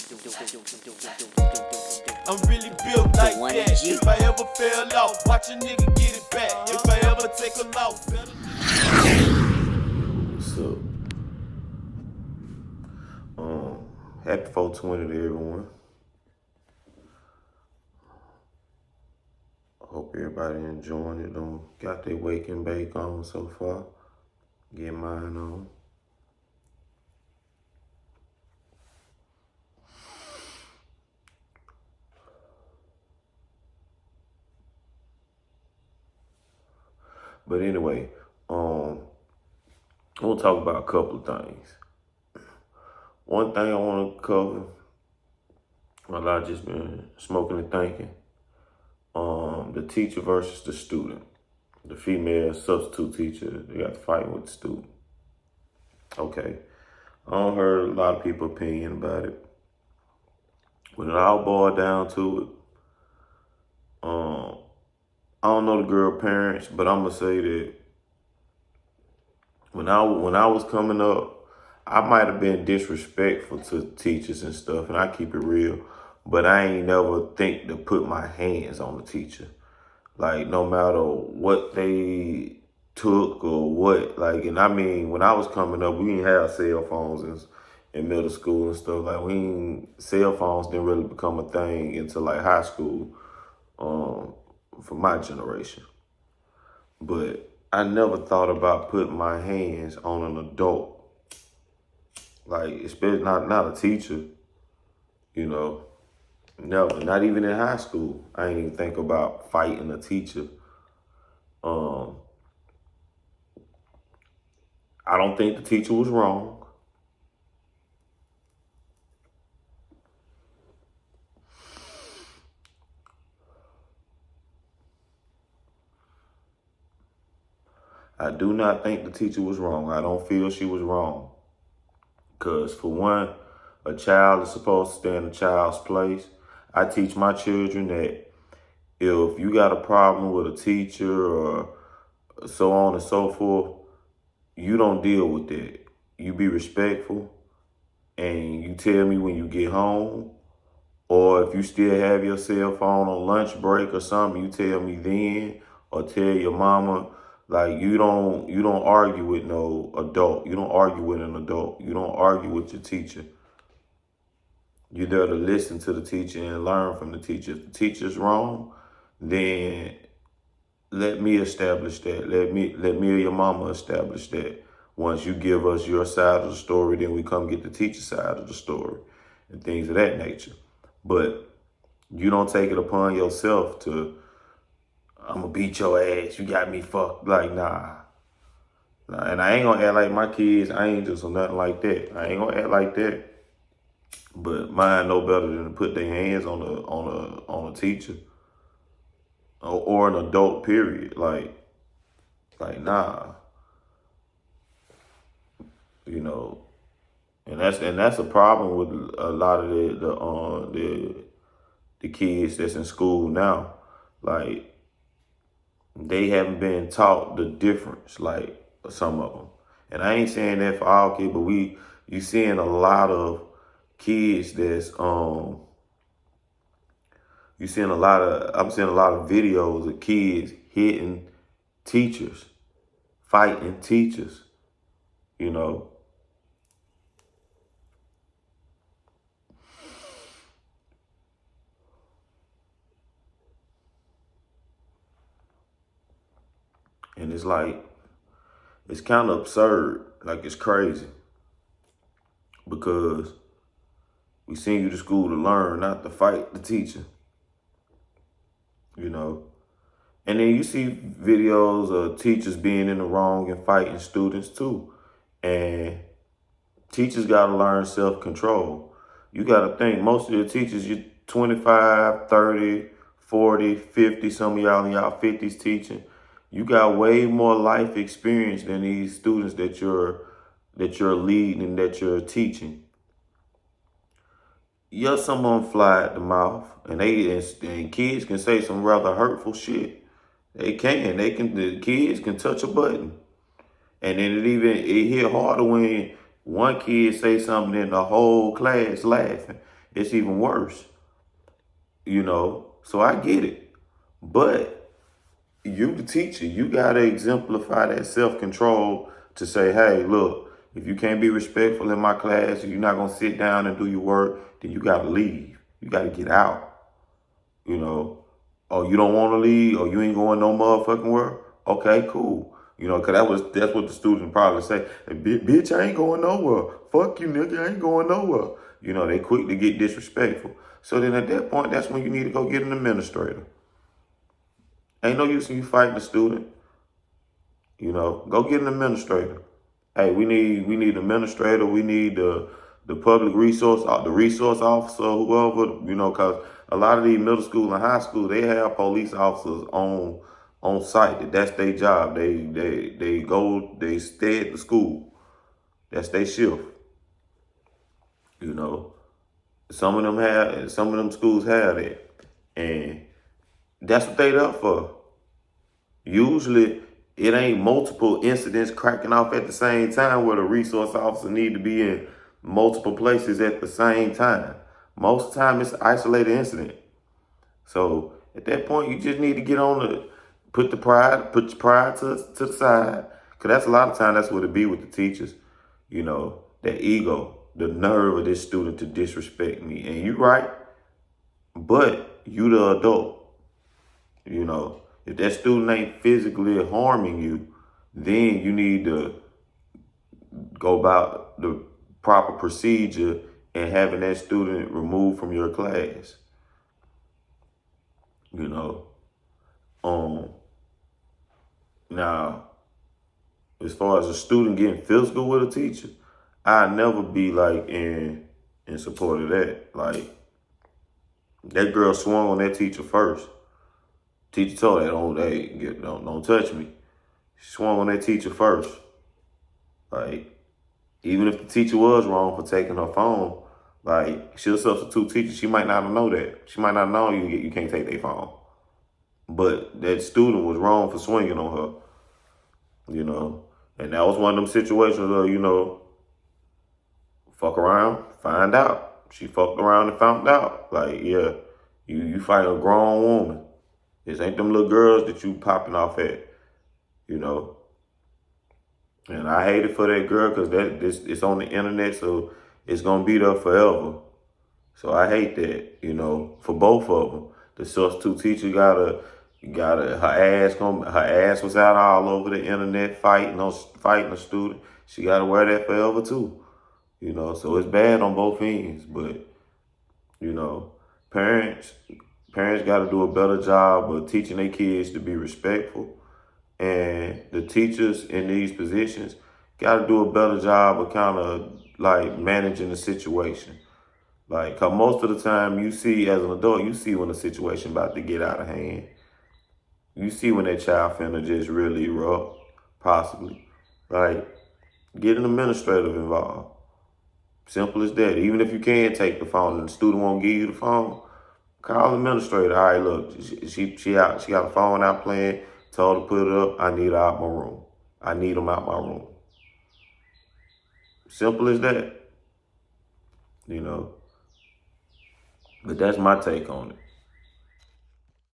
I'm really built like that. If I ever fell off, watch a nigga get it back. If I ever take a loss, What's up? Happy 420 to everyone. Hope everybody enjoying it. Got their wake and bake on so far. Get mine on. But anyway, we'll talk about a couple of things. One thing I want to cover, while I've just been smoking and thinking, the teacher versus the student. The female substitute teacher, they got to fight with the student. Okay. I don't heard a lot of people's opinion about it. When it all boiled down to it, I don't know the girl parents, but I'm gonna say that when I was coming up, I might have been disrespectful to teachers and stuff, and I keep it real, but I ain't never think to put my hands on the teacher. Like, no matter what they took or what, like, and I mean, when I was coming up, we didn't have cell phones in middle school and stuff. Like, cell phones didn't really become a thing until like high school, for my generation. But I never thought about putting my hands on an adult. Like, especially not a teacher, you know. Never, not even in high school. I ain't even think about fighting a teacher. I don't think the teacher was wrong. I do not think the teacher was wrong. I don't feel she was wrong. Because for one, a child is supposed to stay in a child's place. I teach my children that if you got a problem with a teacher or so on and so forth, you don't deal with that. You be respectful and you tell me when you get home, or if you still have your cell phone on lunch break or something, you tell me then, or tell your mama. Like, you don't argue with no adult. You don't argue with an adult. You don't argue with your teacher. You're there to listen to the teacher and learn from the teacher. If the teacher's wrong, then let me establish that. Let me or your mama establish that. Once you give us your side of the story, then we come get the teacher's side of the story and things of that nature. But you don't take it upon yourself to, I'm gonna beat your ass. You got me fucked. Like, nah. And I ain't gonna act like my kids angels or nothing like that. I ain't gonna act like that. But mine no better than to put their hands on a teacher or an adult. Period. Like nah. You know, and that's a problem with a lot of the kids that's in school now. Like, they haven't been taught the difference, like some of them. And I ain't saying that for all kids, but you seeing a lot of kids that's I'm seeing a lot of videos of kids hitting teachers, fighting teachers, you know. And it's like, it's kind of absurd. Like, it's crazy. Because we send you to school to learn, not to fight the teacher. You know? And then you see videos of teachers being in the wrong and fighting students too. And teachers got to learn self-control. You got to think, most of the teachers, you're 25, 30, 40, 50, some of y'all in y'all 50s teaching. You got way more life experience than these students that you're leading and that you're teaching. Yeah, some of them fly at the mouth, and kids can say some rather hurtful shit. The kids can touch a button. And then it hit harder when one kid say something and the whole class laughing. it's even worse. You know, so I get it. But you, the teacher, you got to exemplify that self-control to say, hey, look, if you can't be respectful in my class, and you're not going to sit down and do your work, then you got to leave. You got to get out. You know, oh, you don't want to leave, or you ain't going no motherfucking where? Okay, cool. You know, cause that's what the student probably say. Hey, bitch, I ain't going nowhere. Fuck you, nigga, I ain't going nowhere. You know, they quick to get disrespectful. So then at that point, that's when you need to go get an administrator. Ain't no use in you fighting the student. You know, go get an administrator. Hey, we need an administrator. We need the public resource, the resource officer, whoever. You know, cause a lot of these middle school and high school, they have police officers on site. That's their job. They stay at the school. That's their shift. You know, some of them schools have that, and that's what they there for. Usually, it ain't multiple incidents cracking off at the same time where the resource officer need to be in multiple places at the same time. Most of the time, it's an isolated incident. So at that point, you just need to get on put your pride to the side, because that's a lot of time that's what it be with the teachers. You know, that ego, the nerve of this student to disrespect me, and you right, but you the adult. You know, if that student ain't physically harming you, then you need to go about the proper procedure and having that student removed from your class. You know, now, as far as a student getting physical with a teacher, I never be like in support of that. Like, that girl swung on that teacher first. Teacher told her, don't touch me. She swung on that teacher first. Like, even if the teacher was wrong for taking her phone, like, she'll substitute teacher. She might not know that. She might not know you can't take their phone. But that student was wrong for swinging on her. You know, and that was one of them situations where, you know, fuck around, find out. She fucked around and found out. Like, yeah, you fight a grown woman. This ain't them little girls that you popping off at, you know. And I hate it for that girl because it's on the internet, so it's gonna be there forever. So I hate that, you know, for both of them. The substitute teacher her ass was out all over the internet fighting a student. She gotta wear that forever too, you know. So it's bad on both ends, but you know, parents got to do a better job of teaching their kids to be respectful, and the teachers in these positions got to do a better job of kind of like managing the situation. Like, 'cause most of the time you see as an adult, you see when the situation about to get out of hand. You see when that child finna just really erupt, possibly. Like, get an administrative involved. Simple as that. Even if you can't take the phone and the student won't give you the phone, call the administrator. All right, look, she got a phone out playing, told her to put it up. I need her out my room. I need them out my room. Simple as that. You know. But that's my take on it.